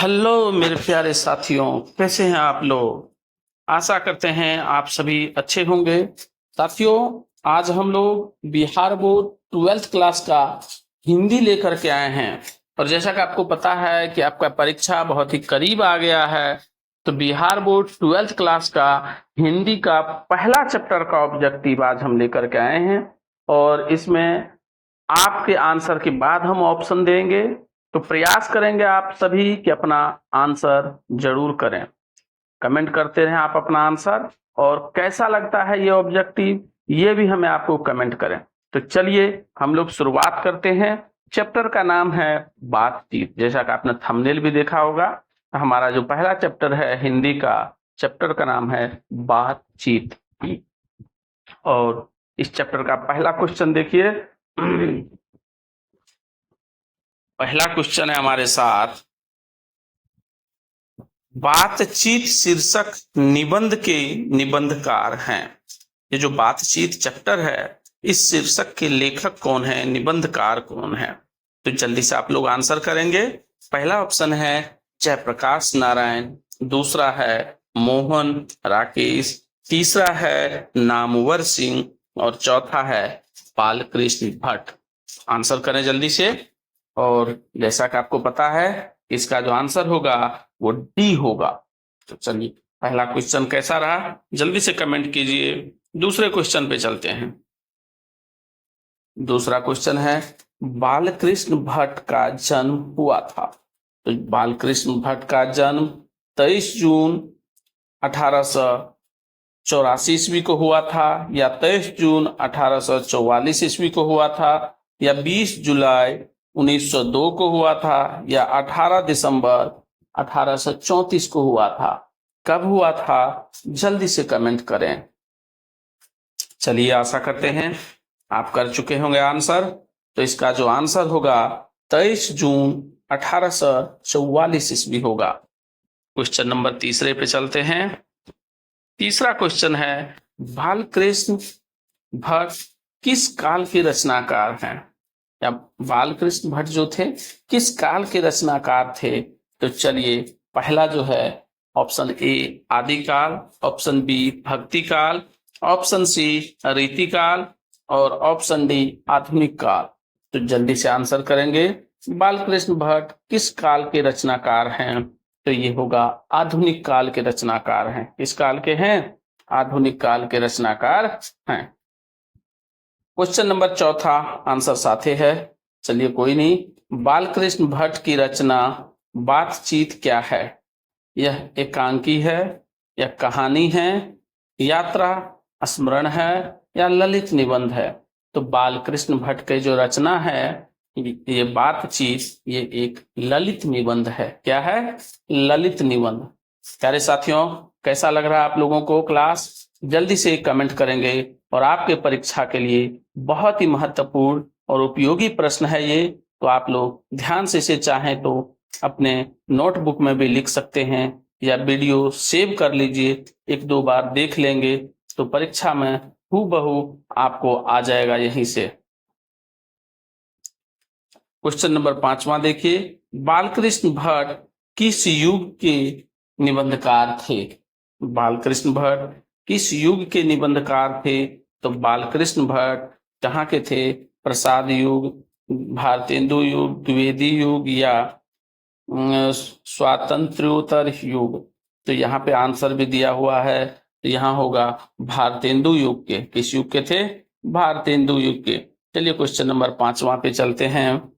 Hello मेरे प्यारे साथियों, कैसे हैं आप लोग। आशा करते हैं आप सभी अच्छे होंगे। साथियों, आज हम लोग बिहार बोर्ड 12th क्लास का हिंदी लेकर के आए हैं। और जैसा कि आपको पता है कि आपका परीक्षा बहुत ही करीब आ गया है, तो बिहार बोर्ड 12th क्लास का हिंदी का पहला चैप्टर का ऑब्जेक्टिव आज हम लेकर के आए हैं। और इसमें आपके आंसर के बाद हम ऑप्शन देंगे, तो प्रयास करेंगे आप सभी कि अपना आंसर जरूर करें। कमेंट करते रहें आप अपना आंसर, और कैसा लगता है ये ऑब्जेक्टिव ये भी हमें आपको कमेंट करें। तो चलिए हम लोग शुरुआत करते हैं। चैप्टर का नाम है बातचीत। जैसा कि आपने थंबनेल भी देखा होगा, हमारा जो पहला चैप्टर है हिंदी का, चैप्टर का नाम है बातचीत। और इस चैप्टर का पहला क्वेश्चन देखिए। पहला क्वेश्चन है हमारे साथ, बातचीत शीर्षक निबंध के निबंधकार हैं। ये जो बातचीत चैप्टर है, इस शीर्षक के लेखक कौन है, निबंधकार कौन है। तो जल्दी से आप लोग आंसर करेंगे। पहला ऑप्शन है जयप्रकाश नारायण, दूसरा है मोहन राकेश, तीसरा है नामवर सिंह, और चौथा है बालकृष्ण भट्ट। आंसर करें जल्दी से। और जैसा कि आपको पता है, इसका जो आंसर होगा वो डी होगा। तो चलिए, पहला क्वेश्चन कैसा रहा जल्दी से कमेंट कीजिए। दूसरे क्वेश्चन पे चलते हैं। दूसरा क्वेश्चन है, बालकृष्ण भट्ट का जन्म हुआ था। तो बालकृष्ण भट्ट का जन्म 23 जून 1884 ईस्वी को हुआ था, या 23 जून 1844 ईस्वी को हुआ था, या 20 जुलाई 1902 को हुआ था, या 18 दिसंबर 1834 को हुआ था। कब हुआ था जल्दी से कमेंट करें। चलिए, आशा करते हैं आप कर चुके होंगे आंसर। तो इसका जो आंसर होगा 23 जून 1844 ईस्वी होगा। क्वेश्चन नंबर तीसरे पे चलते हैं। तीसरा क्वेश्चन है, बालकृष्ण भट्ट किस काल के रचनाकार हैं, या बालकृष्ण भट्ट जो थे किस काल के रचनाकार थे। तो चलिए, पहला जो है ऑप्शन ए आदिकाल, ऑप्शन बी भक्ति काल, ऑप्शन सी रीतिकाल, और ऑप्शन डी आधुनिक काल। तो जल्दी से आंसर करेंगे। बालकृष्ण भट्ट किस काल के रचनाकार हैं। तो ये होगा आधुनिक काल के रचनाकार हैं। किस काल के हैं, आधुनिक काल के रचनाकार हैं। क्वेश्चन नंबर चौथा आंसर साथे है। चलिए, कोई नहीं। बालकृष्ण भट्ट की रचना बातचीत क्या है। यह एकांकी है, या कहानी है, यात्रा, स्मरण है, या ललित निबंध है। तो बालकृष्ण भट्ट की जो रचना है ये बातचीत, ये एक ललित निबंध है। क्या है, ललित निबंध। प्यारे साथियों, कैसा लग रहा है आप लोगों को क्लास, जल्दी से कमेंट करेंगे। और आपके परीक्षा के लिए बहुत ही महत्वपूर्ण और उपयोगी प्रश्न है ये। तो आप लोग ध्यान से इसे चाहें तो अपने नोटबुक में भी लिख सकते हैं, या वीडियो सेव कर लीजिए, एक दो बार देख लेंगे तो परीक्षा में हूबहू आपको आ जाएगा यहीं से। क्वेश्चन नंबर 5वां देखिए, बालकृष्ण भट्ट किस युग के निबंधकार थे। बालकृष्ण भट्ट किस युग के निबंधकार थे। तो बालकृष्ण भट्ट कहाँ के थे, प्रसाद युग, भारतेंदु युग, द्विवेदी युग, या स्वातंत्र्योत्तर युग। तो यहाँ पे आंसर भी दिया हुआ है, तो यहाँ होगा भारतेंदु युग के। किस युग के थे, भारतेंदु युग के। चलिए, क्वेश्चन नंबर 5वां पे चलते हैं।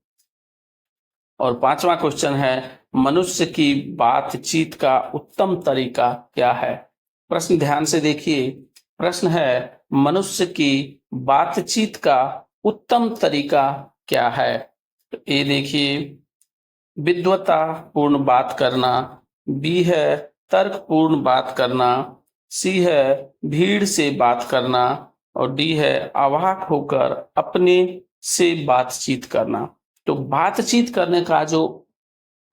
और 5वां क्वेश्चन है, मनुष्य की बातचीत का उत्तम तरीका क्या है। प्रश्न ध्यान से देखिए। प्रश्न है, मनुष्य की बातचीत का उत्तम तरीका क्या है। तो ए देखिए, विद्वता पूर्ण बात करना, बी है तर्कपूर्ण बात करना, सी है भीड़ से बात करना, और डी है अवाक होकर अपने से बातचीत करना। तो बातचीत करने का जो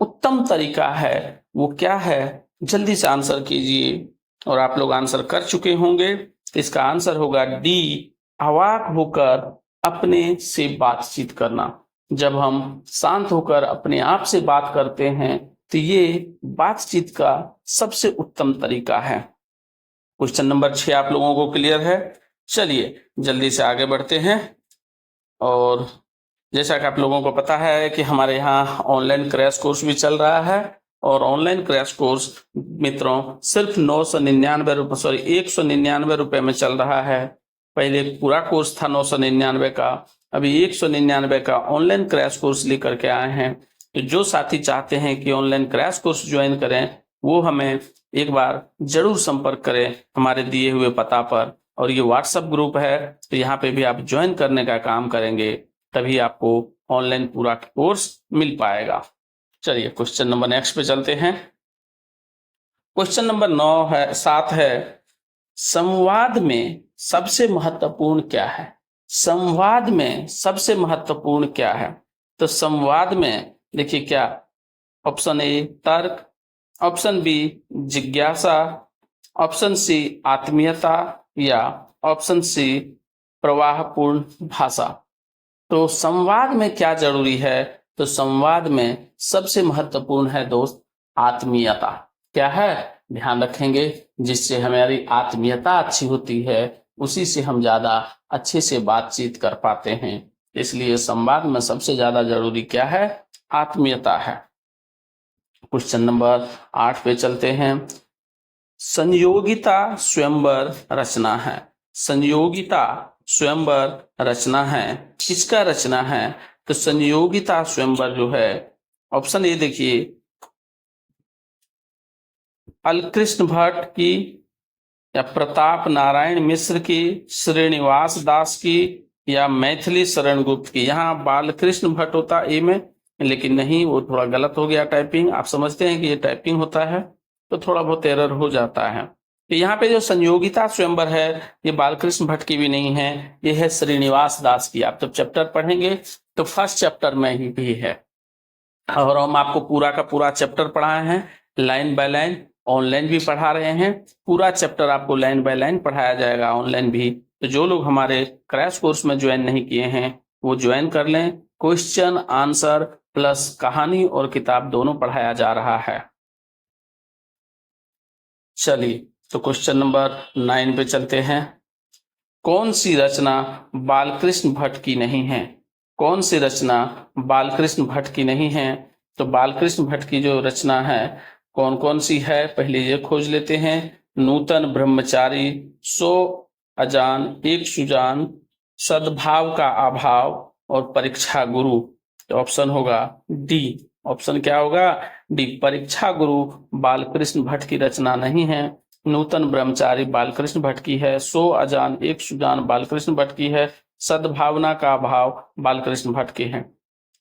उत्तम तरीका है वो क्या है, जल्दी से आंसर कीजिए। और आप लोग आंसर कर चुके होंगे, तो इसका आंसर होगा डी, अवाक होकर अपने से बातचीत करना। जब हम शांत होकर अपने आप से बात करते हैं तो ये बातचीत का सबसे उत्तम तरीका है। क्वेश्चन नंबर 6 आप लोगों को क्लियर है। चलिए जल्दी से आगे बढ़ते हैं। और जैसा कि आप लोगों को पता है कि हमारे यहाँ ऑनलाइन क्रैश कोर्स भी चल रहा है, और ऑनलाइन क्रैश कोर्स मित्रों सिर्फ 999 रुपये, सॉरी 199 रुपये में चल रहा है। पहले पूरा कोर्स था 999 का, अभी 199 का ऑनलाइन क्रैश कोर्स लेकर के आए हैं। तो जो साथी चाहते हैं कि ऑनलाइन क्रैश कोर्स ज्वाइन करें, वो हमें एक बार जरूर संपर्क करें हमारे दिए हुए पता पर। और ये व्हाट्सएप ग्रुप है, तो यहाँ पे भी आप ज्वाइन करने का काम करेंगे, तभी आपको ऑनलाइन पूरा कोर्स मिल पाएगा। चलिए क्वेश्चन नंबर नेक्स्ट पे चलते हैं। क्वेश्चन नंबर 7 है, संवाद में सबसे महत्वपूर्ण क्या है? संवाद में सबसे महत्वपूर्ण क्या है? तो संवाद में देखिए क्या, ऑप्शन ए तर्क, ऑप्शन बी जिज्ञासा, ऑप्शन सी आत्मीयता, या ऑप्शन सी प्रवाहपूर्ण भाषा। तो संवाद में क्या जरूरी है? तो संवाद में सबसे महत्वपूर्ण है दोस्त आत्मीयता। क्या है? ध्यान रखेंगे, जिससे हमारी आत्मीयता अच्छी होती है उसी से हम ज्यादा अच्छे से बातचीत कर पाते हैं। इसलिए संवाद में सबसे ज्यादा जरूरी क्या है? आत्मीयता है। क्वेश्चन नंबर 8 पे चलते हैं। संयोगिता स्वयंवर रचना है। संयोगिता स्वयंवर रचना है, किसका रचना है? तो संयोगिता स्वयंवर जो है, ऑप्शन ए देखिए, अलकृष्ण भट्ट की, या प्रताप नारायण मिश्र की, श्रीनिवास दास की, या मैथिली शरण गुप्त की। यहाँ बालकृष्ण भट्ट होता ए में, लेकिन नहीं, वो थोड़ा गलत हो गया टाइपिंग। आप समझते हैं कि ये टाइपिंग होता है तो थोड़ा बहुत एरर हो जाता है। तो यहाँ पे जो संयोगिता स्वयंवर है, ये बालकृष्ण भट्ट की भी नहीं है, ये है श्रीनिवास दास की। आप जब चैप्टर पढ़ेंगे तो फर्स्ट चैप्टर में ही भी है, और हम आपको पूरा का पूरा चैप्टर पढ़ाए हैं, लाइन बाय लाइन। ऑनलाइन भी पढ़ा रहे हैं, पूरा चैप्टर आपको लाइन बाय लाइन पढ़ाया जाएगा ऑनलाइन भी। तो जो लोग हमारे क्रैश कोर्स में ज्वाइन नहीं किए हैं वो ज्वाइन कर लें। क्वेश्चन आंसर प्लस कहानी और किताब दोनों पढ़ाया जा रहा है। चलिए तो क्वेश्चन नंबर 9 पे चलते हैं। कौन सी रचना बालकृष्ण भट्ट की नहीं है? कौन सी रचना बालकृष्ण भट्ट की नहीं है? तो बालकृष्ण भट्ट की जो रचना है कौन कौन सी है, पहले ये खोज लेते हैं। नूतन ब्रह्मचारी, 100 अजान, एक सुजान, सद्भाव का अभाव, और परीक्षा गुरु। तो ऑप्शन होगा डी। ऑप्शन क्या होगा? डी, परीक्षा गुरु बालकृष्ण भट्ट की रचना नहीं है। नूतन ब्रह्मचारी बालकृष्ण भट्ट की है, 100 अजान एक सुजान बालकृष्ण भट्ट की है, सद्भावना का अभाव बालकृष्ण भट्ट की है।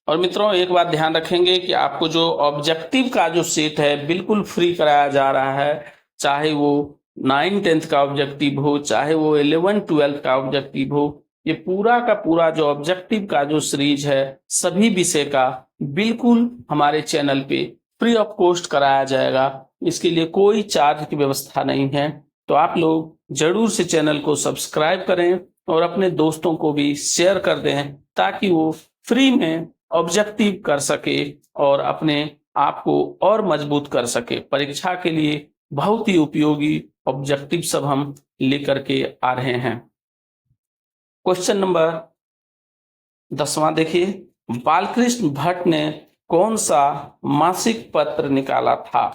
और मित्रों एक बात ध्यान रखेंगे कि आपको जो ऑब्जेक्टिव का जो सेट है बिल्कुल फ्री कराया जा रहा है, चाहे वो 9th-10th का ऑब्जेक्टिव हो, चाहे वो 11th-12th का ऑब्जेक्टिव हो। ये पूरा का पूरा जो ऑब्जेक्टिव का जो सीरीज है सभी विषय का बिल्कुल हमारे चैनल पे फ्री ऑफ कॉस्ट कराया जाएगा। इसके लिए कोई चार्ज की व्यवस्था नहीं है। तो आप लोग जरूर से चैनल को सब्सक्राइब करें और अपने दोस्तों को भी शेयर कर दें, ताकि वो फ्री में ऑब्जेक्टिव कर सके और अपने आप को और मजबूत कर सके। परीक्षा के लिए बहुत ही उपयोगी ऑब्जेक्टिव सब हम लेकर के आ रहे हैं। क्वेश्चन नंबर 10वां देखिए, बालकृष्ण भट्ट ने कौन सा मासिक पत्र निकाला था?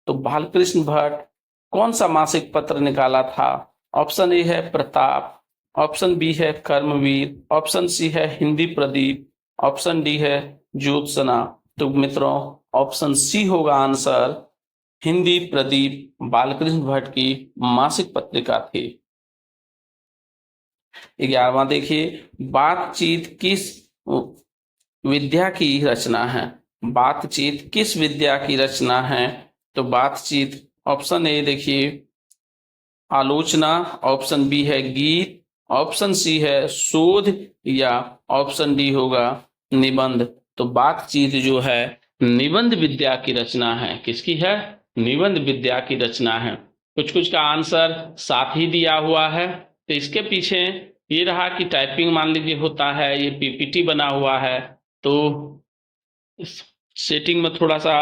तो बालकृष्ण भट्ट कौन सा मासिक पत्र निकाला था? ऑप्शन ए है प्रताप, ऑप्शन बी है कर्मवीर, ऑप्शन सी है हिंदी प्रदीप, ऑप्शन डी है ज्योत्सना। तो मित्रों ऑप्शन सी होगा आंसर, हिंदी प्रदीप बालकृष्ण भट्ट की मासिक पत्रिका थी। 11वां देखिए, बातचीत किस विद्या की रचना है? बातचीत किस विद्या की रचना है? तो बातचीत ऑप्शन ए देखिए आलोचना, ऑप्शन बी है गीत, ऑप्शन सी है शोध, या ऑप्शन डी होगा निबंध। तो बातचीत जो है निबंध विद्या की रचना है। किसकी है? निबंध विद्या की रचना है। कुछ कुछ का आंसर साथ ही दिया हुआ है। तो इसके पीछे ये रहा कि टाइपिंग मान लीजिए होता है, ये पीपीटी बना हुआ है, तो इस सेटिंग में थोड़ा सा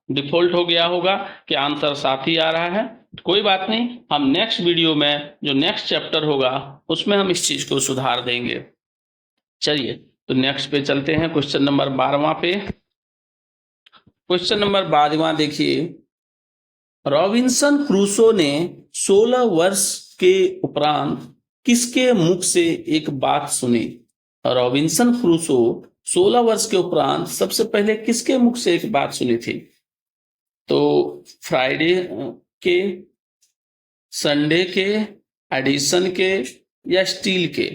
डिफॉल्ट हो गया होगा कि आंसर 7 ही आ रहा है। कोई बात नहीं, हम नेक्स्ट वीडियो में जो नेक्स्ट चैप्टर होगा उसमें हम इस चीज को सुधार देंगे। चलिए तो नेक्स्ट पे चलते हैं, क्वेश्चन नंबर 12वां पे। क्वेश्चन नंबर 12वां देखिए, रॉबिन्सन क्रूसो ने 16 वर्ष के उपरांत किसके मुख से एक बात सुनी? रॉबिन्सन क्रूसो 16 वर्ष के उपरांत सबसे पहले किसके मुख से एक बात सुनी थी? तो फ्राइडे के, संडे के, एडिसन के या स्टील के?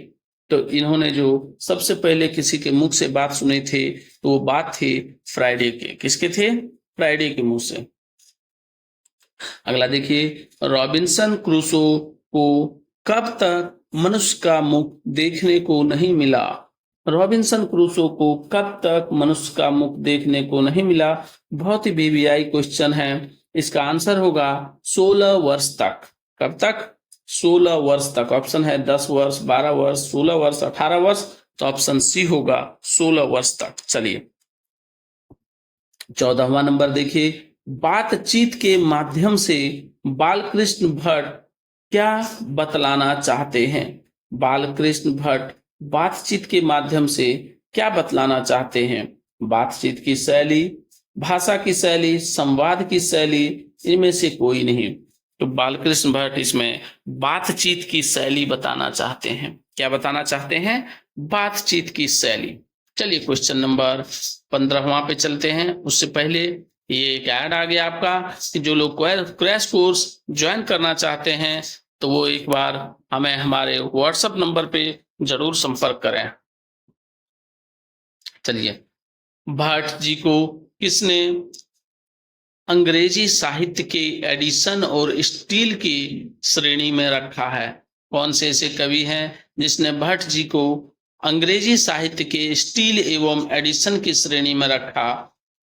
तो इन्होंने जो सबसे पहले किसी के मुख से बात सुनी थी तो वो बात थी फ्राइडे के। किसके थे? फ्राइडे के मुंह से। अगला देखिए, रॉबिन्सन क्रूसो को कब तक मनुष्य का मुख देखने को नहीं मिला? रॉबिन्सन क्रूसो को कब तक मनुष्य का मुख देखने को नहीं मिला? बहुत ही बीबीआई क्वेश्चन है। इसका आंसर होगा 16 वर्ष तक। कब तक? 16 वर्ष तक। ऑप्शन है 10 वर्ष, 12 वर्ष, 16 वर्ष, 18 वर्ष। तो ऑप्शन सी होगा 16 वर्ष तक। चलिए 14वां नंबर देखिए, बातचीत के माध्यम से बालकृष्ण भट्ट क्या बतलाना चाहते हैं? बालकृष्ण भट्ट बातचीत के माध्यम से क्या बतलाना चाहते हैं? बातचीत की शैली, भाषा की शैली, संवाद की शैली, इनमें से कोई नहीं। तो बालकृष्ण भट्ट इसमें बातचीत की शैली बताना चाहते हैं। क्या बताना चाहते हैं? बातचीत की शैली। चलिए क्वेश्चन नंबर 15वां पे चलते हैं। उससे पहले ये एक ऐड आ गया आपका कि जो लोग क्रैश कोर्स ज्वाइन करना चाहते हैं तो वो एक बार हमें हमारे व्हाट्सएप नंबर पे जरूर संपर्क करें। चलिए, भट्ट जी को किसने अंग्रेजी साहित्य के एडिशन और स्टील की श्रेणी में रखा है? कौन से ऐसे कवि हैं जिसने भट्ट जी को अंग्रेजी साहित्य के स्टील एवं एडिशन की श्रेणी में रखा?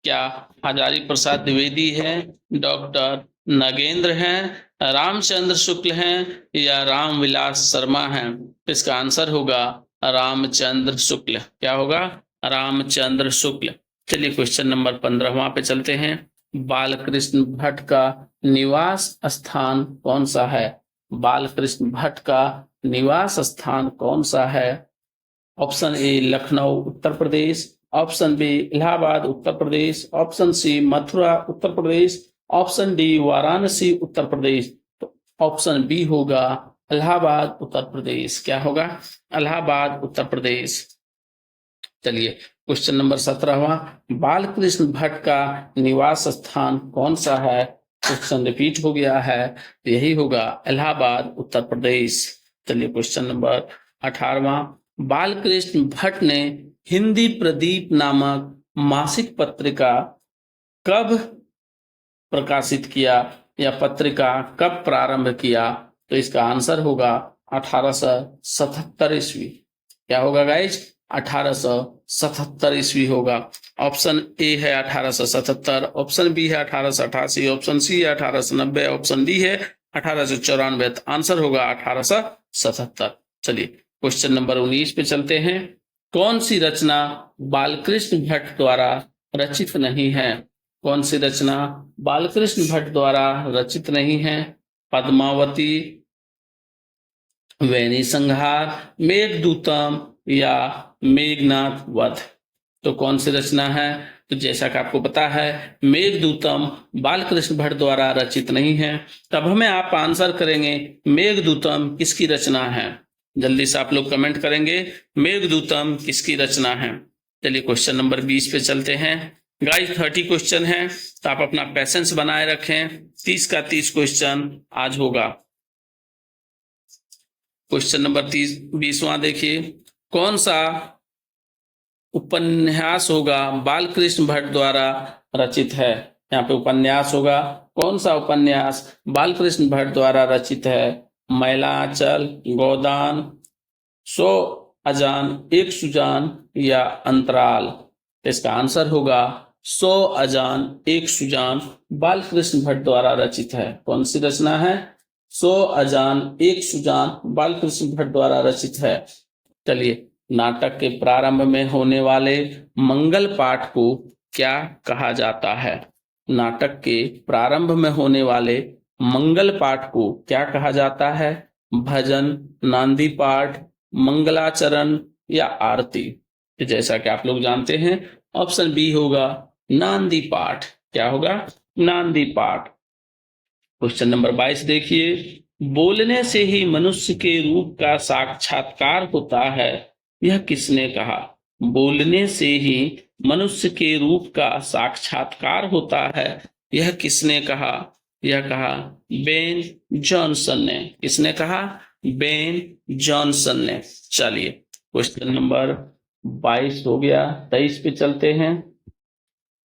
क्या हजारी प्रसाद द्विवेदी हैं, डॉक्टर नगेंद्र हैं, रामचंद्र शुक्ल हैं या रामविलास शर्मा हैं? इसका आंसर होगा रामचंद्र शुक्ल। क्या होगा? रामचंद्र शुक्ल। चलिए क्वेश्चन नंबर 15वां पे चलते हैं। बालकृष्ण भट्ट का निवास स्थान कौन सा है? बालकृष्ण भट्ट का निवास स्थान कौन सा है? Option A Lucknow Uttar Pradesh, option B Allahabad Uttar Pradesh, option C Mathura Uttar Pradesh, option D Varanasi Uttar Pradesh. तो ऑप्शन बी होगा इलाहाबाद उत्तर प्रदेश। क्या होगा? इलाहाबाद उत्तर प्रदेश। चलिए क्वेश्चन नंबर 17वां, बालकृष्ण भट्ट का निवास स्थान कौन सा है? क्वेश्चन रिपीट हो गया है, यही होगा इलाहाबाद उत्तर प्रदेश। चलिए क्वेश्चन नंबर 18वां, बालकृष्ण भट्ट ने हिंदी प्रदीप नामक मासिक पत्रिका कब प्रकाशित किया या पत्रिका कब प्रारंभ किया? तो इसका आंसर होगा 1877 ईस्वी। क्या होगा गाइज? 1877 ईस्वी होगा। ऑप्शन ए है 1877, ऑप्शन बी है 1888, ऑप्शन सी है 1890, ऑप्शन डी है 1894। आंसर होगा 1877। चलिए क्वेश्चन नंबर 19 पे चलते हैं। कौन सी रचना बालकृष्ण भट्ट द्वारा रचित नहीं है? कौन सी रचना बालकृष्ण भट्ट द्वारा रचित नहीं है? पद्मावती, वैनी संहार, मेघदूतम या मेघनाथ वध। तो कौन सी रचना है? तो जैसा कि आपको पता है मेघदूतम बालकृष्ण भट्ट द्वारा रचित नहीं है। तब हमें आप आंसर करेंगे मेघदूतम किसकी रचना है। जल्दी से आप लोग कमेंट करेंगे मेघदूतम किसकी रचना है। चलिए क्वेश्चन नंबर 20 पे चलते हैं। गाइस 30 क्वेश्चन है तो आप अपना पेशेंस बनाए रखें। 30 का 30 क्वेश्चन आज होगा। क्वेश्चन नंबर 20वां देखिए, कौन सा उपन्यास होगा बालकृष्ण भट्ट द्वारा रचित है? यहाँ पे उपन्यास होगा। कौन सा उपन्यास बालकृष्ण भट्ट द्वारा रचित है? मैलांचल, गोदान, 100 अजान, एक सुजान या अंतराल। इसका आंसर होगा 100 अजान एक सुजान बालकृष्ण भट्ट द्वारा रचित है। कौन सी रचना है? 100 अजान एक सुजान बालकृष्ण भट्ट द्वारा रचित है। चलिए, नाटक के प्रारंभ में होने वाले मंगल पाठ को क्या कहा जाता है? नाटक के प्रारंभ में होने वाले मंगल पाठ को क्या कहा जाता है? भजन, नांदी पाठ, मंगलाचरण या आरती? तो जैसा कि आप लोग जानते हैं, ऑप्शन बी होगा नांदी पाठ। क्या होगा? नांदी पाठ। क्वेश्चन नंबर 22 देखिए, बोलने से ही मनुष्य के रूप का साक्षात्कार होता है, यह किसने कहा? बोलने से ही मनुष्य के रूप का साक्षात्कार होता है, यह किसने कहा? यह कहा बेन जॉनसन ने। किसने कहा? बेन जॉनसन ने। चलिए, क्वेश्चन नंबर 22 हो गया। 23 पे चलते हैं।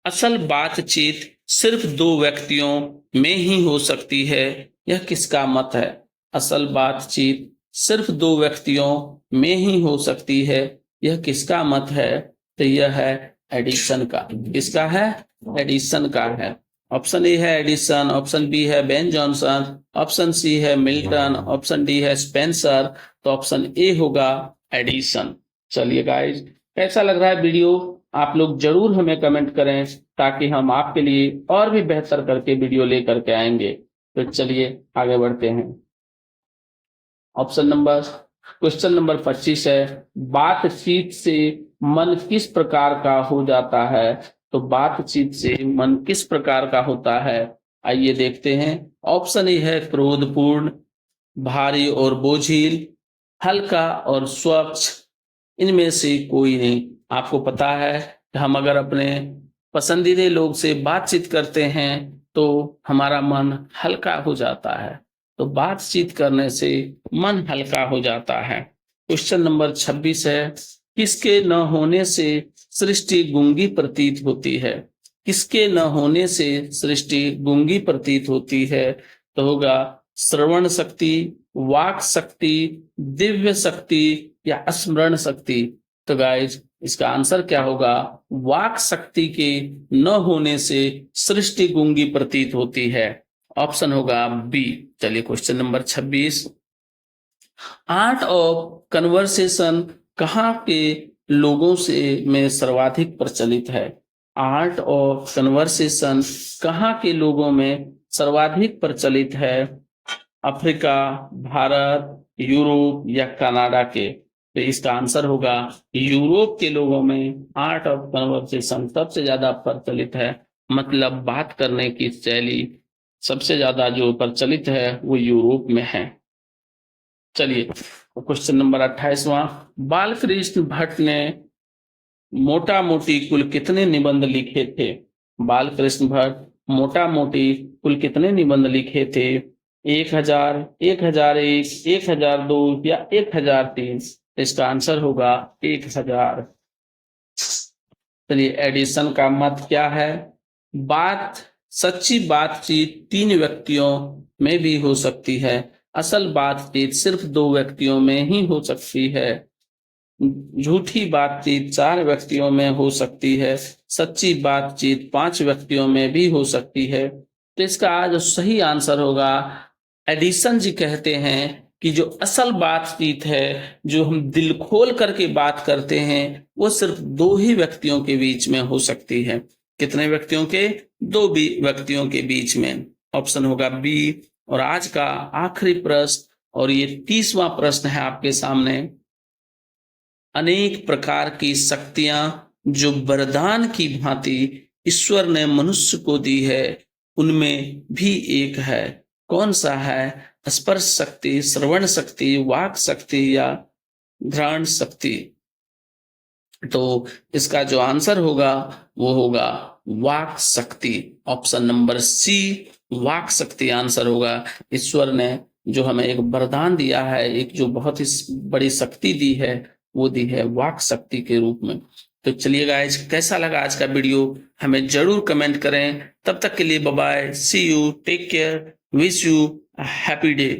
असल बातचीत सिर्फ दो व्यक्तियों में ही हो सकती है, यह किसका मत है? असल बातचीत सिर्फ दो व्यक्तियों में ही हो सकती है, यह किसका मत है? तो यह है एडिसन का। किसका है? एडिसन का है। ऑप्शन ए है एडिसन, ऑप्शन बी है बेन जॉनसन, ऑप्शन सी है मिल्टन, ऑप्शन डी है स्पेंसर। तो ऑप्शन ए होगा एडिसन। चलिए गाइस, कैसा लग रहा है वीडियो? आप लोग जरूर हमें कमेंट करें, ताकि हम आपके लिए और भी बेहतर करके वीडियो लेकर के आएंगे। तो चलिए आगे बढ़ते हैं। क्वेश्चन नंबर 25 है, बातचीत से मन किस प्रकार का हो जाता है? तो बातचीत से मन किस प्रकार का होता है? आइए देखते हैं। ऑप्शन ए है क्रोधपूर्ण, भारी और बोझिल, हल्का और स्वच्छ। इनमें से कोई नहीं। आपको पता है कि हम अगर अपने पसंदीदा लोग से बातचीत करते हैं तो हमारा मन हल्का हो जाता है। तो बातचीत करने से मन हल्का हो जाता है। क्वेश्चन नंबर 26 है, किसके न होने से सृष्टि गूंगी प्रतीत होती है? किसके न होने से सृष्टि गूंगी प्रतीत होती है? तो होगा श्रवण शक्ति, वाक शक्ति, दिव्य शक्ति या स्मरण शक्ति। तो गाइज, इसका आंसर क्या होगा? वाक शक्ति के न होने से सृष्टि गूंगी प्रतीत होती है। ऑप्शन होगा बी। चलिए, question number 26, art of conversation कहाँ के लोगों से में सर्वाधिक प्रचलित है? आर्ट ऑफ कन्वर्सेशन कहाँ के लोगों में सर्वाधिक प्रचलित है? अफ्रीका, भारत, यूरोप या कनाडा के? तो इसका आंसर होगा यूरोप के लोगों में आर्ट ऑफ कन्वर्सेशन सबसे ज्यादा प्रचलित है। मतलब बात करने की शैली सबसे ज्यादा जो प्रचलित है वो यूरोप में है। चलिए, क्वेश्चन नंबर 28वां, बालकृष्ण भट्ट ने मोटा मोटी कुल कितने निबंध लिखे थे? बालकृष्ण भट्ट मोटा मोटी कुल कितने निबंध लिखे थे? 1000, 1001, 1002 या 1003? इसका आंसर होगा 1000। चलिए, एडिसन का मत क्या है? सच्ची बातचीत 3 व्यक्तियों में भी हो सकती है, असल बातचीत सिर्फ 2 व्यक्तियों में ही हो सकती है, झूठी बातचीत 4 व्यक्तियों में हो सकती है, सच्ची बातचीत 5 व्यक्तियों में भी हो सकती है। तो इसका जो सही आंसर होगा, एडिसन जी कहते हैं कि जो असल बातचीत है, जो हम दिल खोल करके बात करते हैं, वो सिर्फ 2 ही व्यक्तियों के बीच में हो सकती है। कितने व्यक्तियों के? 2 व्यक्तियों के बीच में। ऑप्शन होगा बी। और आज का आखिरी प्रश्न, और ये 30वां प्रश्न है आपके सामने, अनेक प्रकार की शक्तियां जो वरदान की भांति ईश्वर ने मनुष्य को दी है, उनमें भी एक है। कौन सा है? स्पर्श शक्ति, श्रवण शक्ति, वाक शक्ति या घ्राण शक्ति? तो इसका जो आंसर होगा वो होगा वाक शक्ति। ऑप्शन नंबर सी, वाक शक्ति आंसर होगा। ईश्वर ने जो हमें एक वरदान दिया है, एक जो बहुत ही बड़ी शक्ति दी है, वो दी है वाक शक्ति के रूप में। तो चलिए गाइस, कैसा लगा आज का वीडियो हमें जरूर कमेंट करें। तब तक के लिए bye bye, see you, take care, wish you a happy day.